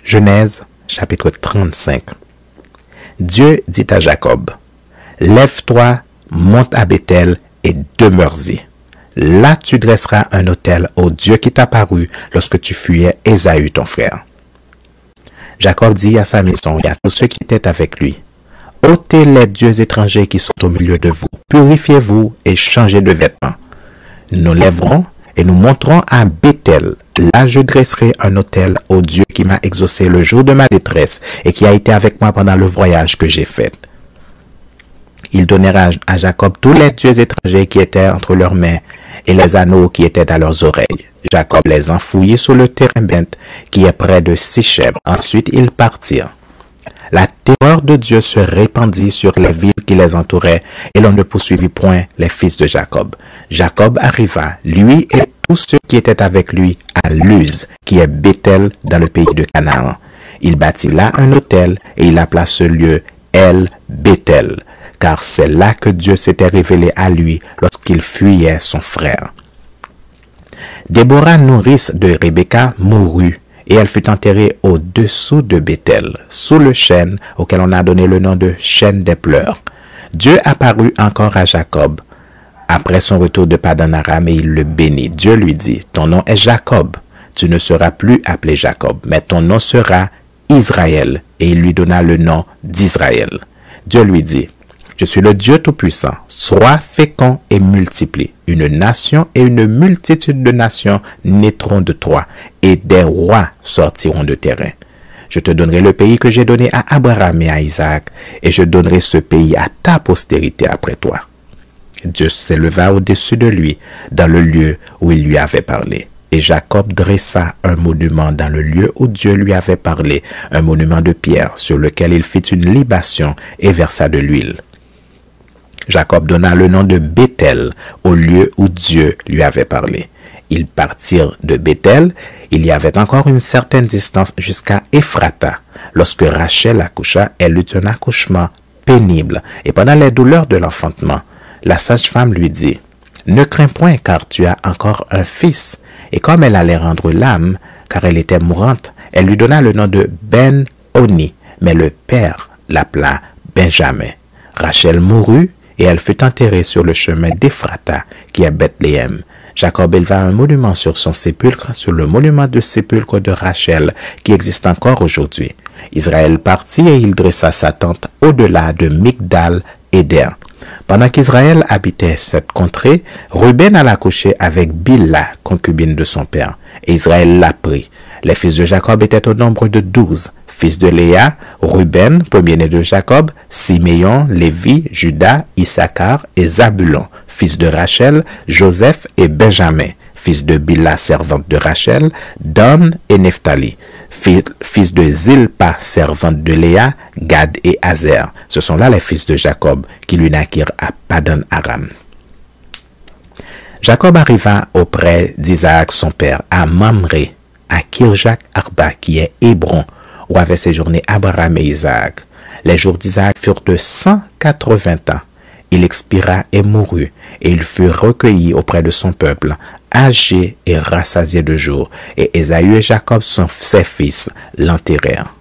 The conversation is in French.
Genèse, chapitre 35. Dieu dit à Jacob, « Lève-toi, monte à Béthel et demeure-y. Là tu dresseras un autel au Dieu qui t'apparut lorsque tu fuyais Ésaü ton frère. » Jacob dit à sa maison et à tous ceux qui étaient avec lui, « ôtez les dieux étrangers qui sont au milieu de vous, purifiez-vous et changez de vêtements. Nous lèverons et nous monterons à Béthel. Là je dresserai un autel au Dieu qui m'a exaucé le jour de ma détresse et qui a été avec moi pendant le voyage que j'ai fait. » Il donnera à Jacob tous les dieux étrangers qui étaient entre leurs mains et les anneaux qui étaient à leurs oreilles. Jacob les enfouillit sur le térébinthe qui est près de Sichem. Ensuite ils partirent. La terreur de Dieu se répandit sur les villes qui les entouraient et l'on ne poursuivit point les fils de Jacob. Jacob arriva, lui et tous ceux qui étaient avec lui, à Luz, qui est Béthel dans le pays de Canaan. Il bâtit là un autel et il appela ce lieu El Béthel, car c'est là que Dieu s'était révélé à lui lorsqu'il fuyait son frère. Déborah, nourrice de Rebecca, mourut, et elle fut enterrée au-dessous de Béthel, sous le chêne auquel on a donné le nom de chêne des pleurs. Dieu apparut encore à Jacob après son retour de Padan-Aram et il le bénit. Dieu lui dit, « Ton nom est Jacob, tu ne seras plus appelé Jacob, mais ton nom sera Israël. » Et il lui donna le nom d'Israël. Dieu lui dit, « Je suis le Dieu Tout-Puissant, sois fécond et multiplie. Une nation et une multitude de nations naîtront de toi, et des rois sortiront de tes reins. Je te donnerai le pays que j'ai donné à Abraham et à Isaac, et je donnerai ce pays à ta postérité après toi. » Dieu s'éleva au-dessus de lui, dans le lieu où il lui avait parlé. Et Jacob dressa un monument dans le lieu où Dieu lui avait parlé, un monument de pierre sur lequel il fit une libation et versa de l'huile. Jacob donna le nom de Béthel au lieu où Dieu lui avait parlé. Ils partirent de Béthel. Il y avait encore une certaine distance jusqu'à Ephrata. Lorsque Rachel accoucha, elle eut un accouchement pénible. Et pendant les douleurs de l'enfantement, la sage-femme lui dit, « Ne crains point, car tu as encore un fils. » Et comme elle allait rendre l'âme, car elle était mourante, elle lui donna le nom de Ben-Oni, mais le père l'appela Benjamin. Rachel mourut, et elle fut enterrée sur le chemin d'Ephrata, qui est Bethléem. Jacob éleva un monument sur son sépulcre, sur le monument de sépulcre de Rachel, qui existe encore aujourd'hui. Israël partit et il dressa sa tente au-delà de Migdal-Éder. Pendant qu'Israël habitait cette contrée, Ruben alla coucher avec Bilha, concubine de son père, et Israël la prit. Les fils de Jacob étaient au nombre de 12. Fils de Léa, Ruben, premier-né de Jacob, Siméon, Lévi, Juda, Issachar et Zabulon. Fils de Rachel, Joseph et Benjamin. Fils de Bilha, servante de Rachel, Dan et Nephtali. Fils de Zilpa, servante de Léa, Gad et Azer. Ce sont là les fils de Jacob qui lui naquirent à Padan-Aram. Jacob arriva auprès d'Isaac son père, à Mamré, à Kirjak-Arba, qui est Hébron, où avaient séjourné Abraham et Isaac. Les jours d'Isaac furent de 180 ans. Il expira et mourut, et il fut recueilli auprès de son peuple, âgé et rassasié de jours. Et Ésaü et Jacob, ses fils, l'enterrèrent.